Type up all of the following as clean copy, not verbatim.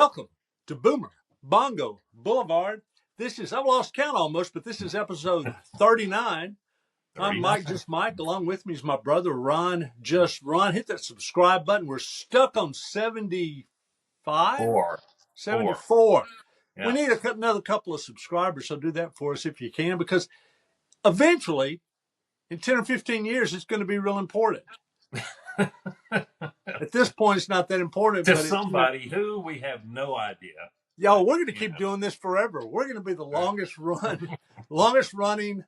Welcome to Boomer Bongo Boulevard. I've lost count almost, but this is episode 39. I'm 39. Mike, just Mike. Along with me is my brother, Ron, just Ron. Hit that subscribe button. We're stuck on 75, Four. 74. We Yeah. need another couple of subscribers, so do that for us if you can, because eventually, in 10 or 15 years, it's going to be real important. At this point, it's not that important, To but somebody who we have no idea. Yo, we're going to You keep know, doing this forever. We're going to be the right. longest running,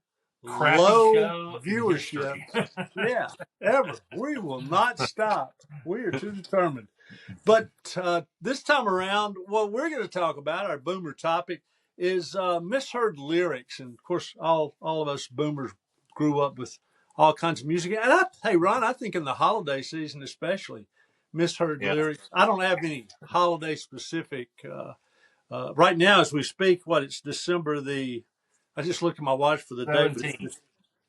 Crappy low show in viewership. history. Yeah, ever. We will not stop. We are too determined. But this time around, what we're going to talk about, our boomer topic, is misheard lyrics. And of course, all of us boomers grew up with all kinds of music. And hey, Ron, I think in the holiday season especially, misheard Yeah. lyrics. I don't have any holiday specific. Right now, as we speak, it's December I just looked at my watch for the date, but 17. it's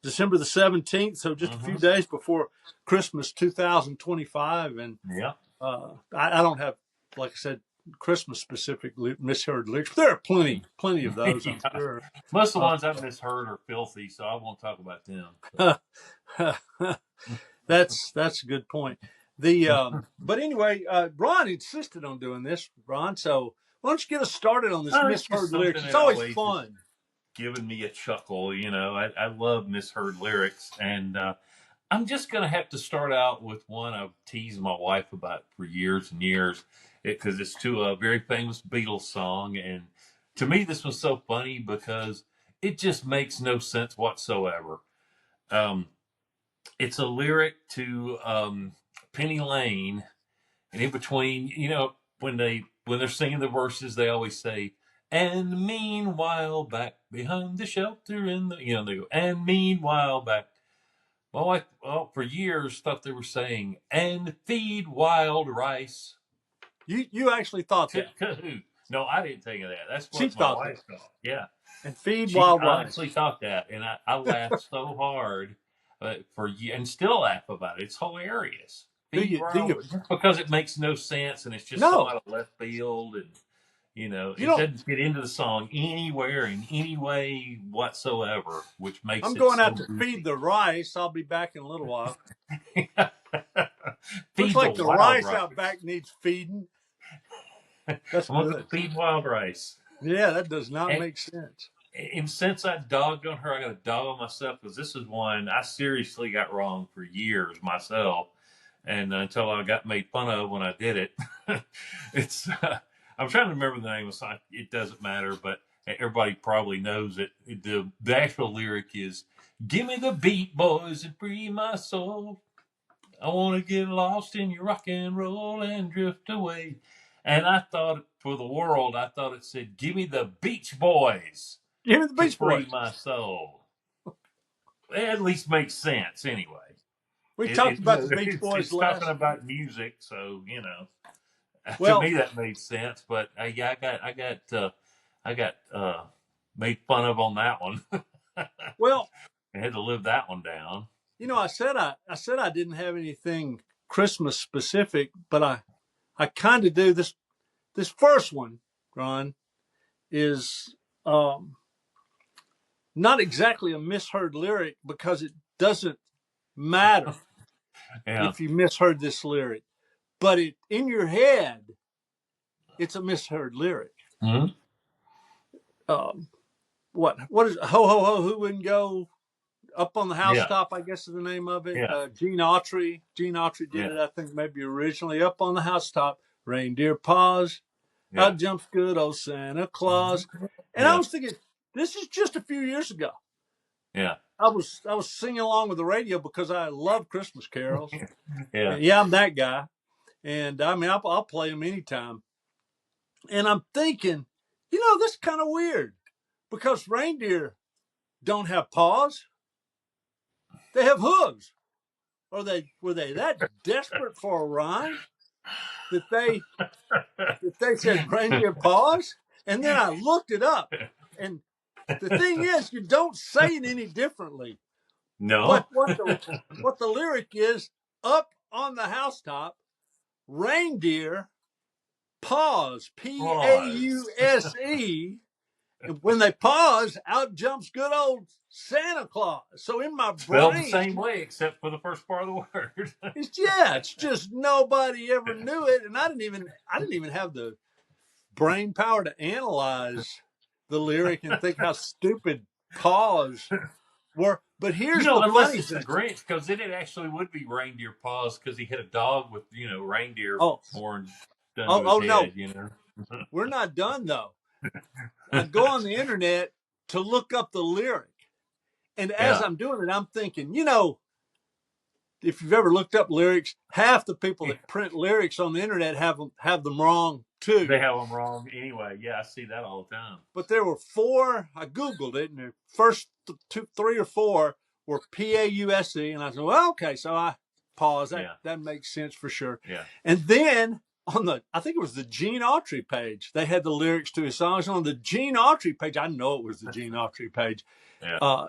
December the 17th, so just a few Mm-hmm. days before Christmas 2025. And Yeah. I don't have, like I said, Christmas specific misheard lyrics. There are plenty of those, I'm Yeah. sure. Most of the Uh, ones I've misheard are filthy, so I won't talk about them. that's a good point. But anyway, Ron insisted on doing this, Ron. So why don't you get us started on this Oh, it's just misheard lyrics? something It's that always always has fun. given me a chuckle. I love misheard lyrics, and I'm just going to have to start out with one I've teased my wife about for years and years because it's to a very famous Beatles song. And to me, this was so funny because it just makes no sense whatsoever. Um, it's a lyric to Penny Lane. And in between, when they're singing the verses, they always say, "And meanwhile, back behind the shelter in the," they go, "And meanwhile, back." Well, for years thought they were saying, "And feed wild rice You actually thought to that. Kahoot." No, I didn't think of that. That's She what my thought that. wife thought. Yeah, And feed she wild rice. honestly thought that, and I laughed so hard and still laugh about it. It's hilarious. Do Feed you do wild you just because it makes no sense and it's just so no, out of left field and you it don't doesn't fit into the song anywhere in any way whatsoever, which makes I'm it going so out to feed goofy. the rice. I'll be back in a little while. Looks Feed the like the wild rice rice. out back needs feeding. I'm That's gonna go good. feed wild rice. Yeah, that does not And, make sense. and since I dogged on her, I got to dog on myself because this is one I seriously got wrong for years myself, and until I got made fun of when I did it. it's I'm trying to remember the name of the song. It doesn't matter, but everybody probably knows it. The actual lyric is, "Give me the beat, boys, and free my soul. I want to get lost in your rock and roll and drift away." And I thought, for the world, I thought it said, "Give me the Beach Boys Give me the to Beach free Boys. my soul." It at least makes sense anyway. We talked about the Beach It's, Boys it's talking last. about music, so to Well, me that made sense. But yeah, I got made fun of on that one. I well, had to live that one down. I said I didn't have anything Christmas specific, but I kind of do. This first one, Ron, is not exactly a misheard lyric because it doesn't matter Yeah. if you misheard this lyric, but in your head, it's a misheard lyric. Mm-hmm. Um, what is ho ho ho? Who wouldn't go up on the Yeah. housetop? I guess is the name of it. Yeah. Gene Autry. Gene Autry did Yeah. it. I think maybe originally up on the housetop. Reindeer paws. Yeah. Out jumps good old Santa Claus. And I Yeah. was thinking, this is just a few years ago. Yeah. I was singing along with the radio because I love Christmas carols. Yeah. And yeah, I'm that guy. And I mean, I'll play them anytime. And I'm thinking, this is kind of weird because reindeer don't have paws; they have hooves. Were they that desperate for a rhyme that they said reindeer paws? And then I looked it up, and the thing is, you don't say it any differently. But No. what the lyric is, up on the housetop, reindeer pause, Pause. Pause. And when they pause, out jumps good old Santa Claus. So in my Spelled the same brain, way, except for the first part of the word. it's just nobody ever knew it, and I didn't even have the brain power to analyze the lyric and think how stupid pause were. But You here's know, the unless funny it's the thing. Grinch, because then it actually would be reindeer paws because he hit a dog with, reindeer Oh, horns done to his oh head, no, we're not done though. I go on the internet to look up the lyric, and as Yeah. I'm doing it, I'm thinking, if you've ever looked up lyrics, half the people that print lyrics on the internet have them wrong They too. have them wrong anyway. Yeah, I see that all the time. But there were four. I googled it, and the first two, three or four were Pause, and I said, "Well, okay." So I paused. Yeah. That makes sense for sure. Yeah. And then I think it was the Gene Autry page, they had the lyrics to his songs. On the Gene Autry page, I know it was the Gene Autry page. Yeah. Uh,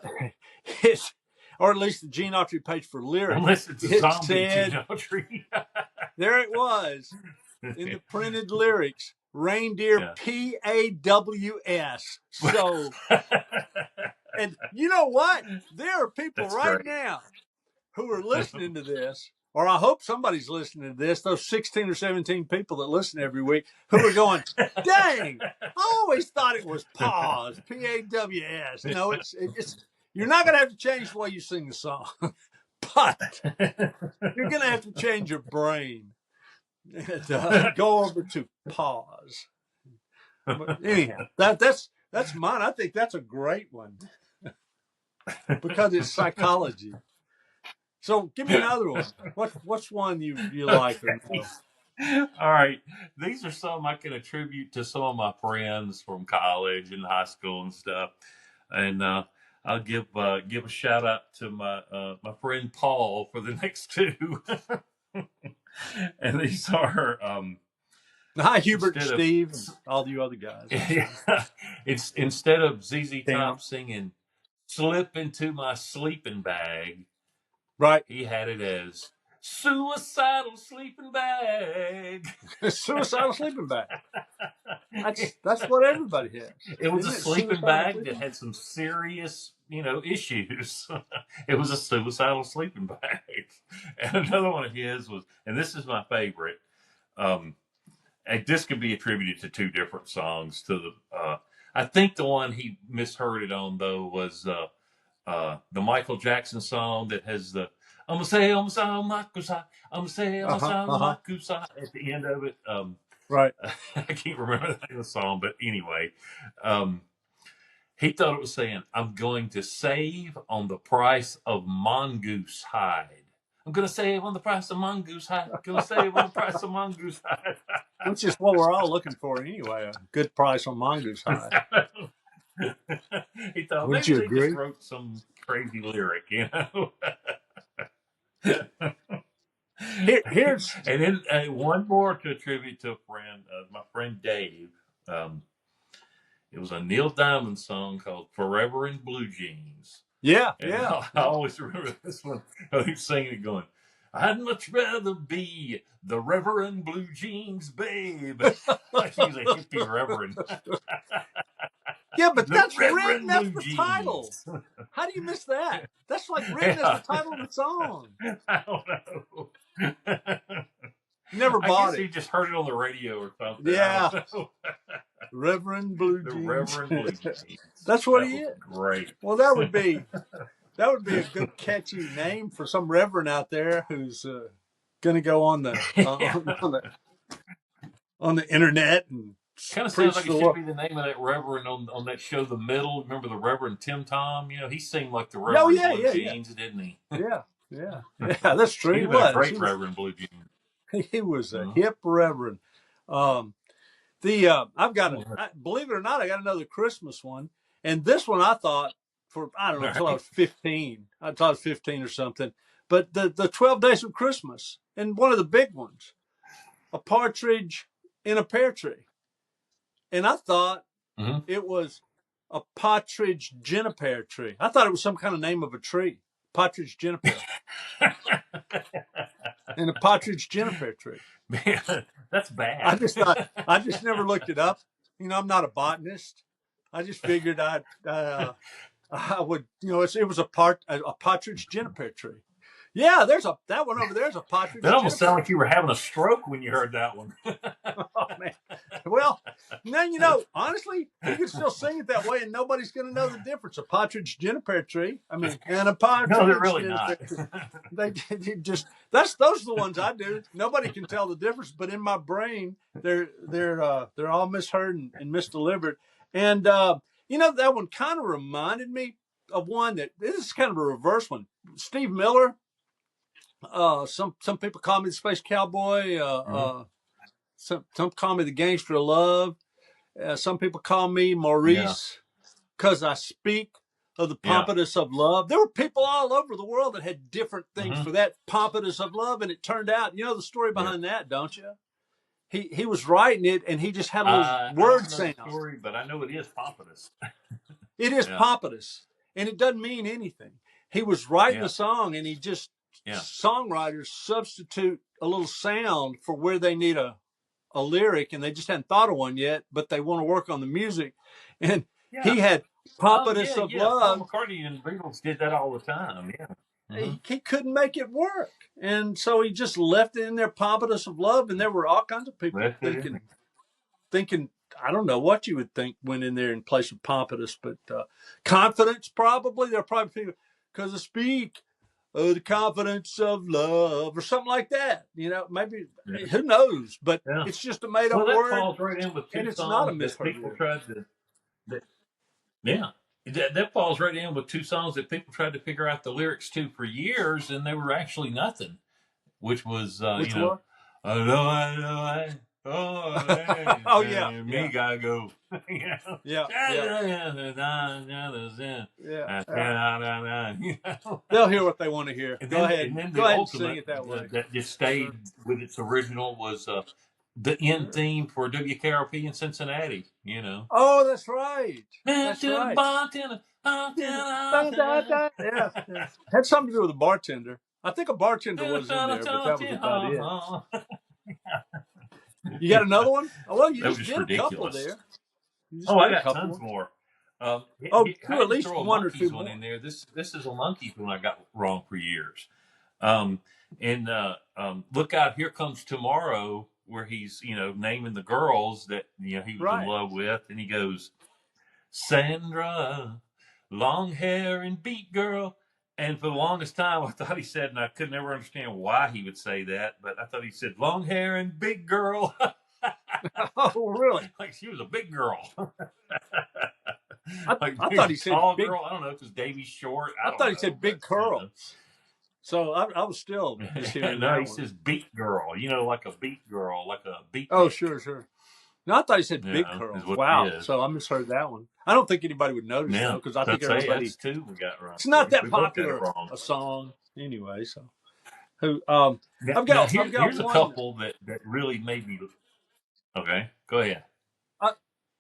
it's or at least the Gene Autry page for lyrics. Unless it's a It zombie said, tree. there it was in the printed lyrics, reindeer Yeah. PAWS. So, and you know what? There are people That's right great. now who are listening to this, or I hope somebody's listening to this, those 16 or 17 people that listen every week who are going, dang, I always thought it was pause, PAWS. No, it's you're not going to have to change the way you sing the song, but you're going to have to change your brain and go over to pause. But anyhow, that's mine. I think that's a great one because it's psychology. So give me another one. What's one you like or no? All right. These are some I can attribute to some of my friends from college and high school and stuff. And I'll give a shout out to my friend Paul for the next two. And these are Hi, Hubert and instead of Steve, and all you other guys. it's instead of ZZ Damn. Top singing "Slip into My Sleeping Bag," Right. he had it as "Suicidal Sleeping Bag." Suicidal sleeping bag. That's what everybody has. It was a Isn't it? sleeping Suicidal bag that sleeping. had some serious, issues. It was a suicidal sleeping bag. And another one of his was, and this is my favorite. Um, and this could be attributed to two different songs. I think the one he misheard it on though was the Michael Jackson song that has the I'm gonna say Uh huh. Uh huh. at the end of it. Right. I can't remember the name of the song, but anyway, um, he thought it was saying, "I'm going to save on the price of mongoose hide. I'm going to save on the price of mongoose hide. Going to save on the price of mongoose hide." Which is what we're all looking for anyway. A good price on mongoose hide. He thought Wouldn't maybe you they just agree? wrote some crazy lyric. Here's And then one more to attribute to a friend, my friend Dave. Um, it was a Neil Diamond song called "Forever in Blue Jeans," yeah. and I always remember this one. He was singing it, going, "I'd much rather be the Reverend Blue Jeans babe." Like he's a hippie reverend. Yeah, but The that's written Reverend as Blue the title. Jeans. How do you miss that? That's like written as the Yeah. title of the song. I don't know. Never I bought guess it. he just heard it on the radio or something. Yeah. I don't know. Reverend Blue The Jeans. Reverend Blue Jeans. That's what That he was is. great. Well, that would be a good catchy name for some reverend out there who's going to go on the Yeah. on the internet and Kind of sounds preach like it the should Lord. be the name of that Reverend on that show, The Middle. Remember the Reverend Tim Tom? He seemed like the Oh Reverend yeah, Blue yeah, yeah, Jeans, didn't he? yeah. That's true. He'd He have been a was. great Reverend Blue Jeans. He was a Uh-huh. hip reverend. Um, I've got believe it or not, I got another Christmas one, and this one I thought for I don't know All until I right. was 15. I thought I was 15 or something. But the 12 Days of Christmas, and one of the big ones, a partridge in a pear tree, and I thought Mm-hmm. it was a partridge juniper tree. I thought it was some kind of name of a tree, partridge juniper, and a partridge juniper tree. Man, that's I bad. just thought I just never looked it up. I'm not a botanist. I just figured I would, it was a partridge juniper tree. Yeah, there's that one over there's a That partridge almost juniper sounded like you tree. were having a stroke when you heard that one. Oh man. Well, now honestly, you can still sing it that way, and nobody's going to know the difference. A partridge juniper tree. I mean, and a No, they're partridge really juniper not. tree. They just those are the ones I do. Nobody can tell the difference, but in my brain, they're all misheard and misdelivered. And that one kind of reminded me of one that this is kind of a reverse one. Steve Miller. Some people call me the Space Cowboy. Mhm. Some call me the Gangster of Love. Some people call me Yeah, Maurice because I speak of the yeah. pompous of love. There were people all over the world that had different things Hmm. for that pompous of love, and it turned out, the story Yeah. behind that, don't you? He was writing it, and he just had a little I word don't know the sound. story, but I know it is pompous. It is Yeah, pompous, and it doesn't mean anything. He was writing yeah, the song, and he just yeah, songwriters substitute a little sound for where they need a lyric, and they just hadn't thought of one yet, but they want to work on the music. And yeah. he had Oh, yeah, pompous of yeah. Paul love. McCartney and the Beatles did that all the time. Yeah. Hmm. He couldn't make it work, and so he just left it in there, pompous of love. And there were all kinds of people Left it in thinking I don't know what you would think went in there in place of pompous, but confidence probably. There are probably people because I speak the confidence of love or something like that. Maybe there. Yeah. who knows? But Yeah. it's just a made Well, up that word, falls right in with and two it's not a songs that misheard people lyric. tried to. That, yeah. That falls right in with two songs that people tried to figure out the lyrics to for years, and they were actually nothing. Which was, Which one? oh, Oh yeah, me yeah, gotta go. You know? yeah, yeah, yeah. You know? They'll hear what they want to hear. And Go then, ahead, and then go the ahead and sing ultimate it that way. that just stayed Sure, with its original was the end sure. theme for WKRP in Cincinnati. You know, Oh, that's right. man That's to the right. bartender, Da, da, bartender. da. Yeah, yeah. Had something to do with a bartender. I think a bartender was in there, but that was about it. That You got another one? Oh, well, you was just just did a couple ridiculous. there. You just Oh, I did a got couple tons ones. more. Oh, I do at had to least throw a one or two monkeys one more. in there. This is a monkeys one I got wrong for years. And look out, here comes tomorrow, where he's naming the girls that he was in Right. love with, and he goes, Sandra, long hair and beat girl. And for the longest time, I thought he said, and I could never understand why he would say that, but I thought he said long hair and big girl. Oh, really? Like she was a big girl. I, Like I thought maybe he said tall big. girl. I don't know if it's Davy Short. I I don't thought he know, said but big curl. So I was still just hearing no, that he one. says beat girl. Like a beat girl, like a Oh, beatnik. sure, sure. No, I thought he said big Is curls. what it Wow. is. So I misheard that one. I don't think anybody would notice though, Yeah, because I think that's everybody. that's two we got wrong. It's not that We both got it popular wrong. a song anyway. So who? Now I've got here's a one. couple that really made me. Okay, go ahead. I,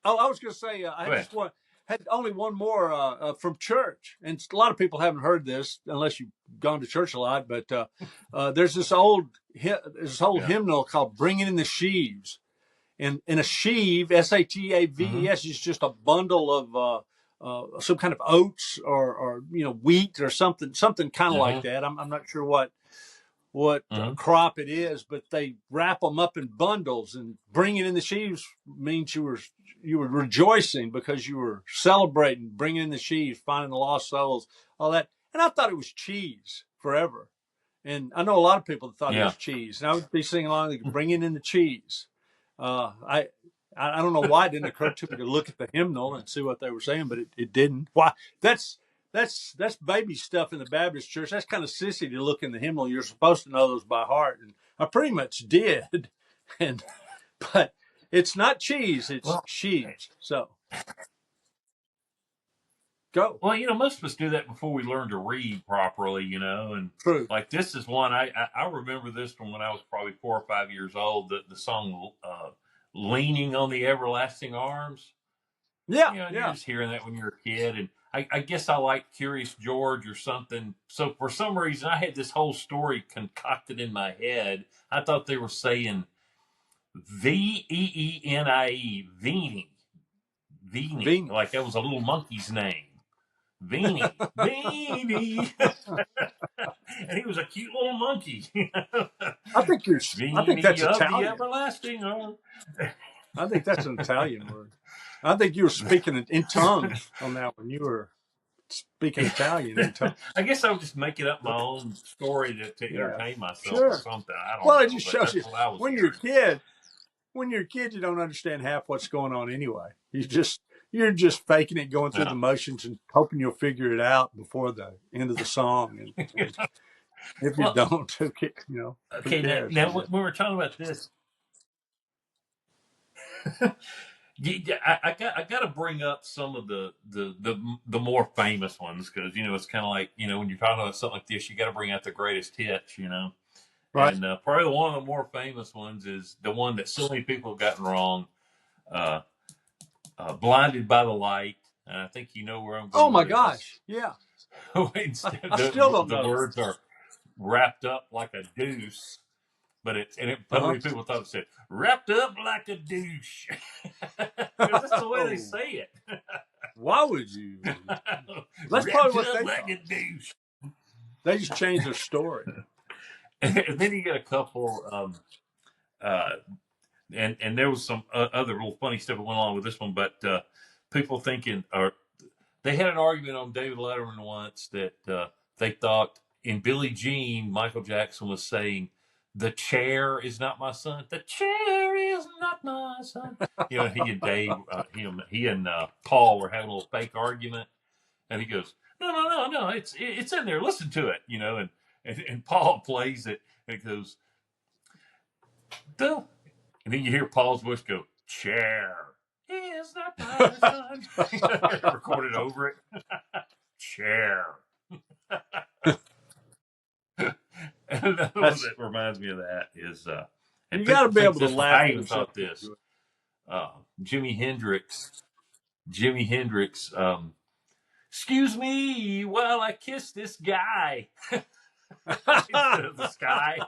oh, I was going to say I Go had ahead. just one. Had only one more from church, and a lot of people haven't heard this unless you've gone to church a lot. But there's this old Yeah. hymnal called "Bringing in the Sheaves," and in a sheave, Mm-hmm. Shaves, is just a bundle of some kind of oats or wheat or something kind of like Mm-hmm. that. I'm not sure what Mm-hmm. crop it is, but they wrap them up in bundles, and bringing in the sheaves means you were rejoicing because you were celebrating, bringing in the sheaves, finding the lost souls, all that. And I thought it was cheese forever. And I know a lot of people that thought it Yeah. was cheese. And I would be singing along, like, bringing in the cheese. Uh, I I don't know why it didn't occur to me to look at the hymnal and see what they were saying, but it didn't. Why? That's that's baby stuff in the Baptist church. That's kind of sissy to look in the hymnal. You're supposed to know those by heart, and I pretty much did. And but it's not cheese; it's Well, sheaves. So go. well, most of us do that before we learn to read properly, and True. like this is one I remember this from when I was probably 4 or 5 years old. The song "Leaning on the Everlasting Arms." Yeah, And you're yeah. just hearing that when you're a kid, and I guess I like Curious George or something. So for some reason, I had this whole story concocted in my head. I thought they were saying Veenie. Veenie. Veenie. Venus. Like that was a little monkey's name. Veenie. Veenie. And he was a cute little monkey. I think you're. I think Veenie that's of the Italian. everlasting arm. I think that's an Italian word. I think you were speaking in tongues on that one. You were speaking Italian in tongues. I guess I was just making up my own story to Yeah, entertain myself or sure. something. I don't Well, it know, just but shows that's you what I was when you're a hearing. kid. When you're a kid, you don't understand half what's going on anyway. You're just faking it, going through Yeah. the motions, and hoping you'll figure it out before the end of the song. And if you Well, don't, who okay. cares? Now I guess. when we're talking about this, I got to bring up some of the more famous ones because it's kind of like when you're talking about something like this, you got to bring out the greatest hits. Right. And probably one of the more famous ones is the one that so many people have gotten wrong, uh, "Blinded by the Light." And I think you know where I'm Oh going my with this. gosh. Yeah. Instead, I still don't the know that. words are wrapped up like a deuce, but Uh so huh. many people thought it said wrapped up like a douche because that's the way they Oh, say it. why would you? That's probably Wrapped what up they like a thought. douche. They just changed their story. And then you get a couple, uh, and there was some other little funny stuff that went along with this one, but people thinking, or they had an argument on David Letterman once that they thought in Billie Jean, Michael Jackson was saying, "The chair is not my son. The chair is not my son." He and Dave, he and Paul were having a little fake argument, and he goes, "No, no, no, no, it's in there. Listen to it." And Paul plays it, and it goes, "Duh," and then you hear Paul's voice go, "Chair is not my son." Recorded over it. Chair. And another one That's that reminds me of that is, and you got to people be think able to this one. laugh I at even yourself. thought this. Jimi Hendrix. Jimi Hendrix. Excuse me while I kiss this guy instead of the sky.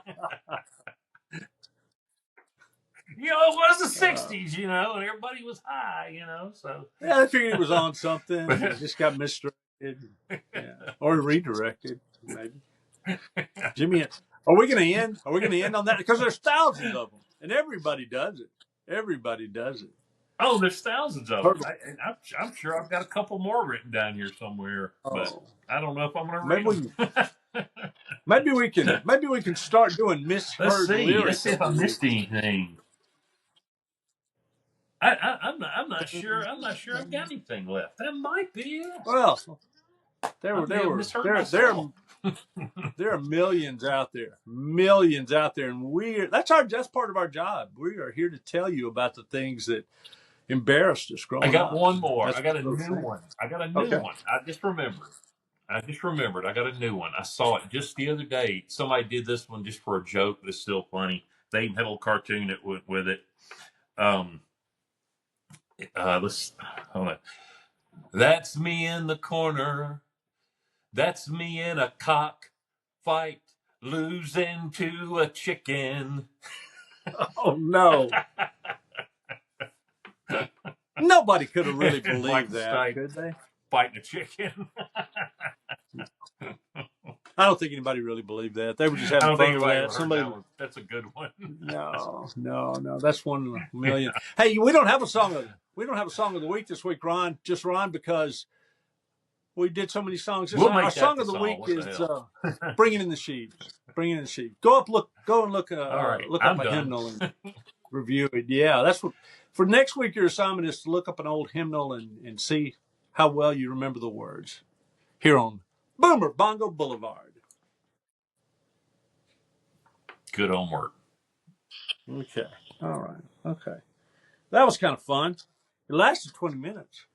It was the uh, '60s, and everybody was high, So, yeah, I figured he was on something and but just got misdirected. Yeah, or redirected maybe. Jimmy, are we going to end? Are we going to end on that? Because there's thousands of them, and everybody does it. Everybody does it. oh, there's thousands of them. Heard- I'm sure I've got a couple more written down here somewhere, but Oh, I don't know if I'm going to maybe read we them. maybe we can start doing Let's misheard see. Let's lyrics see if I every week. missed anything. I'm not sure. I'm not sure I've got anything left. That might be it. Well, I may have misheard myself. there are millions out there, and that's part of our job. We are here to tell you about the things that embarrassed us I growing got up. one more. That's I got a what new we're saying. one. I got a new Okay. one. I just remembered. I got a new one. I saw it just the other day. Somebody did this one just for a joke, but it's still funny. They even had a little cartoon that went with it. Um, let's hold on. That's me in the corner. That's me in a cock fight, losing to a chicken. Oh no. Nobody could have really And believed Michael that, Stipe could they? fighting a chicken. I don't think anybody really believed that. They were just I having don't think fun with anybody that. ever heard Somebody, that one. That's a good one. no, no, no. That's one in a million. Hey, we don't have a song of the week this week, Ron. Just Ron, because we did so many songs. We'll Our make that song the of the song. week What the is hell? "Bringing in the Sheaves." Bringing in the Sheaves. Go and All right, look up I'm a done. hymnal and review it. Yeah, that's what. For next week, your assignment is to look up an old hymnal and see how well you remember the words. Here on Boomer Bongo Boulevard. Good homework. Okay. All right. Okay. That was kind of fun. It lasted 20 minutes.